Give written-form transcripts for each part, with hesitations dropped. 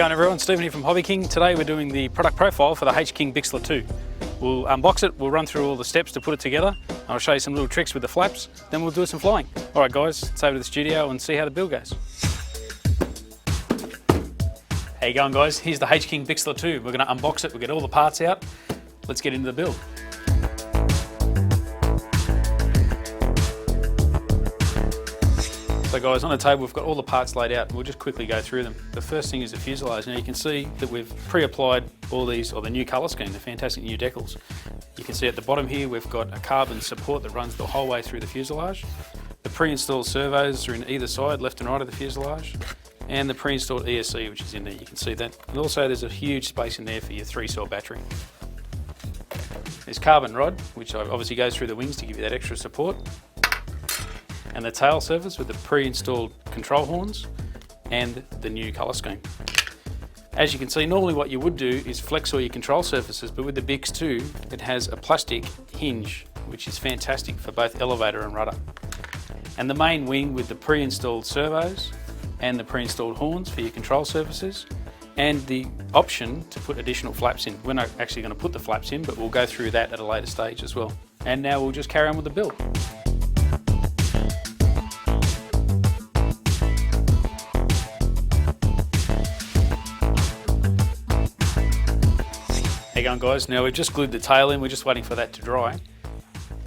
going everyone? Stephen here from HobbyKing. Today we're doing the product profile for the HobbyKing Bixler 2. We'll unbox it, we'll run through all the steps to put it together. I'll show you some little tricks with the flaps, then we'll do some flying. Alright guys, let's over to the studio and see how the build goes. How you going guys? Here's the HobbyKing Bixler 2. We're going to unbox it, we'll get all the parts out. Let's get into the build. So guys, on the table we've got all the parts laid out. We'll just quickly go through them. The first thing is the fuselage. Now you can see that we've pre-applied all these, or the new colour scheme, the fantastic new decals. You can see at the bottom here we've got a carbon support that runs the whole way through the fuselage. The pre-installed servos are in either side, left and right of the fuselage. And the pre-installed ESC which is in there, you can see that. And also there's a huge space in there for your 3-cell battery. There's carbon rod, which obviously goes through the wings to give you that extra support. And the tail surface with the pre-installed control horns and the new colour scheme. As you can see, normally what you would do is flex all your control surfaces, but with the Bix 2 it has a plastic hinge which is fantastic for both elevator and rudder. And the main wing with the pre-installed servos and the pre-installed horns for your control surfaces, and the option to put additional flaps in. We're not actually going to put the flaps in, but we'll go through that at a later stage as well. And now we'll just carry on with the build. How you going guys? Now we've just glued the tail in, we're just waiting for that to dry.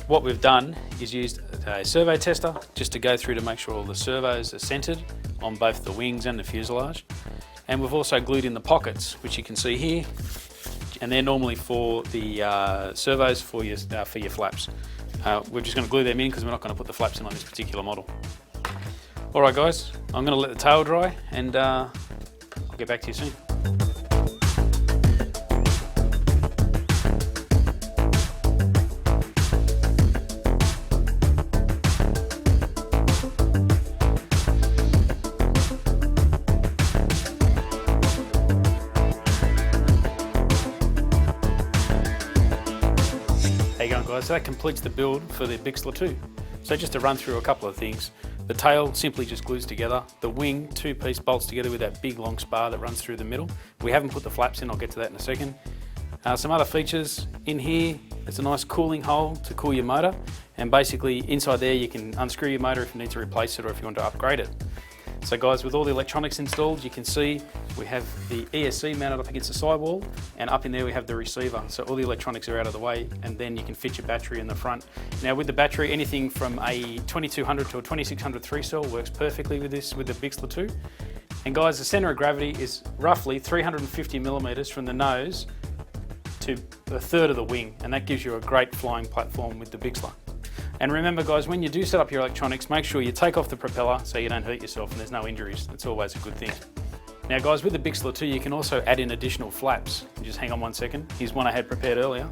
What we've done is used a servo tester just to go through to make sure all the servos are centred on both the wings and the fuselage. And we've also glued in the pockets, which you can see here, and they're normally for the servos for your flaps. We're just going to glue them in because we're not going to put the flaps in on this particular model. Alright guys, I'm going to let the tail dry and I'll get back to you soon. So that completes the build for the Bixler 2. So just to run through a couple of things. The tail simply just glues together. The wing, 2-piece bolts together with that big long spar that runs through the middle. We haven't put the flaps in, I'll get to that in a second. Some other features in here, it's a nice cooling hole to cool your motor. And basically inside there you can unscrew your motor if you need to replace it or if you want to upgrade it. So guys, with all the electronics installed, you can see we have the ESC mounted up against the sidewall, and up in there we have the receiver. So all the electronics are out of the way, and then you can fit your battery in the front. Now with the battery, anything from a 2200 to a 2600 3-cell works perfectly with this, with the Bixler 2. And guys, the centre of gravity is roughly 350mm from the nose to a third of the wing, and that gives you a great flying platform with the Bixler. And remember guys, when you do set up your electronics, make sure you take off the propeller so you don't hurt yourself and there's no injuries. That's always a good thing. Now guys, with the Bixler 2 you can also add in additional flaps. Just hang on one second. Here's one I had prepared earlier.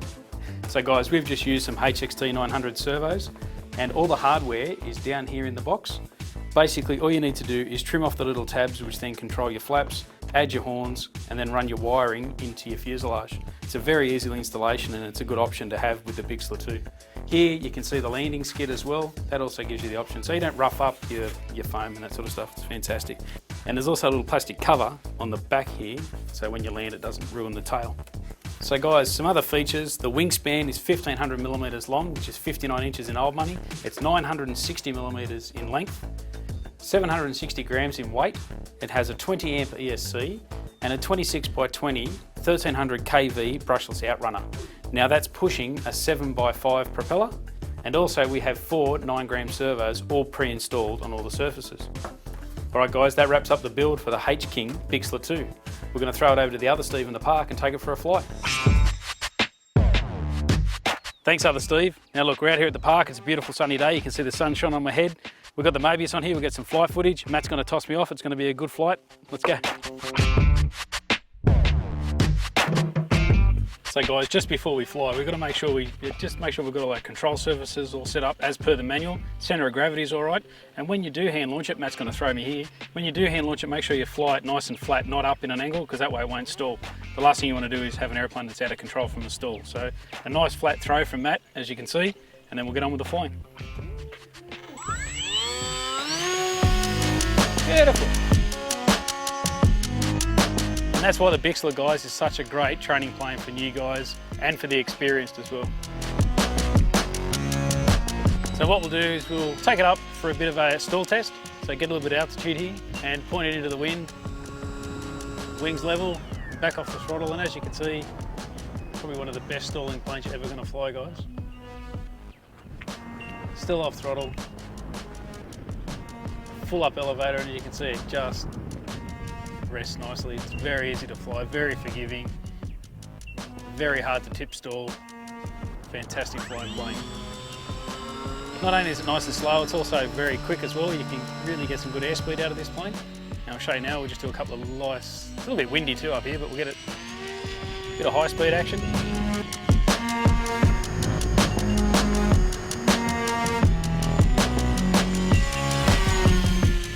So guys, we've just used some HXT 900 servos, and all the hardware is down here in the box. Basically all you need to do is trim off the little tabs which then control your flaps, add your horns, and then run your wiring into your fuselage. It's a very easy installation and it's a good option to have with the Bixler 2. Here you can see the landing skid as well. That also gives you the option, so you don't rough up your foam and that sort of stuff. It's fantastic. And there's also a little plastic cover on the back here, so when you land it doesn't ruin the tail. So guys, some other features. The wingspan is 1500mm long, which is 59 inches in old money. It's 960mm in length, 760 grams in weight. It has a 20 amp ESC and a 26x20 1300 kV brushless outrunner. Now that's pushing a 7x5 propeller, and also we have 4 9-gram servos all pre-installed on all the surfaces. Alright guys, that wraps up the build for the HobbyKing Bixler 2. We're going to throw it over to the other Steve in the park and take it for a fly. Thanks other Steve. Now look, we're out here at the park, it's a beautiful sunny day, you can see the sunshine on my head. We've got the Mobius on here, we've got some flight footage. Matt's going to toss me off, it's going to be a good flight. Let's go. So guys, just before we fly, we've got to make sure we've got all our control surfaces all set up as per the manual. Centre of gravity is all right. And when you do hand launch it, Matt's going to throw me here. When you do hand launch it, make sure you fly it nice and flat, not up in an angle, because that way it won't stall. The last thing you want to do is have an airplane that's out of control from the stall. So a nice flat throw from Matt, as you can see, and then we'll get on with the flying. Beautiful. And that's why the Bixler, guys, is such a great training plane for new guys and for the experienced as well. So what we'll do is we'll take it up for a bit of a stall test. So get a little bit of altitude here and point it into the wind. Wings level, back off the throttle, and as you can see, probably one of the best stalling planes you're ever going to fly, guys. Still off throttle, full up elevator, and you can see it just rests nicely. It's very easy to fly, very forgiving, very hard to tip stall, fantastic flying plane. Not only is it nice and slow, it's also very quick as well. You can really get some good airspeed out of this plane. And I'll show you now, we'll just do a couple of nice, it's a little bit windy too up here, but we'll get a bit of high speed action.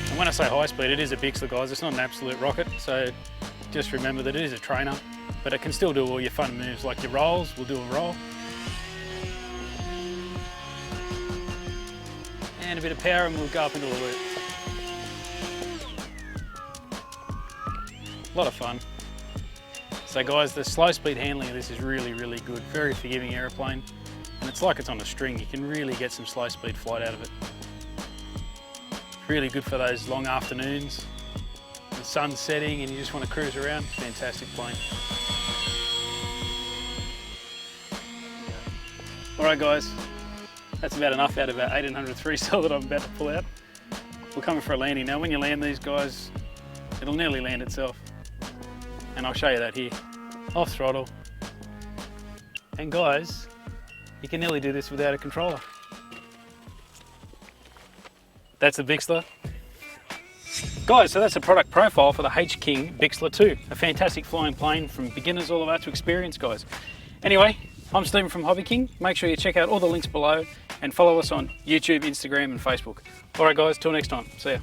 And when I say high speed, it is a Bixler, guys. It's not an absolute rocket, so just remember that it is a trainer, but it can still do all your fun moves, like your rolls. We'll do a roll. And a bit of power, and we'll go up into a loop. A lot of fun. So guys, the slow speed handling of this is really, really good. Very forgiving aeroplane. And it's like it's on a string. You can really get some slow speed flight out of it. Really good for those long afternoons. The sun's setting and you just want to cruise around. Fantastic plane. All right guys, that's about enough out of our 1800 3-cell that I'm about to pull out. We're coming for a landing. Now when you land these guys, it'll nearly land itself. And I'll show you that here. Off throttle. And guys, you can nearly do this without a controller. That's the Bixler. Guys, so that's a product profile for the HobbyKing Bixler 2. A fantastic flying plane from beginners all the way to experienced guys. Anyway, I'm Stephen from HobbyKing. Make sure you check out all the links below and follow us on YouTube, Instagram and Facebook. All right guys, till next time. See ya.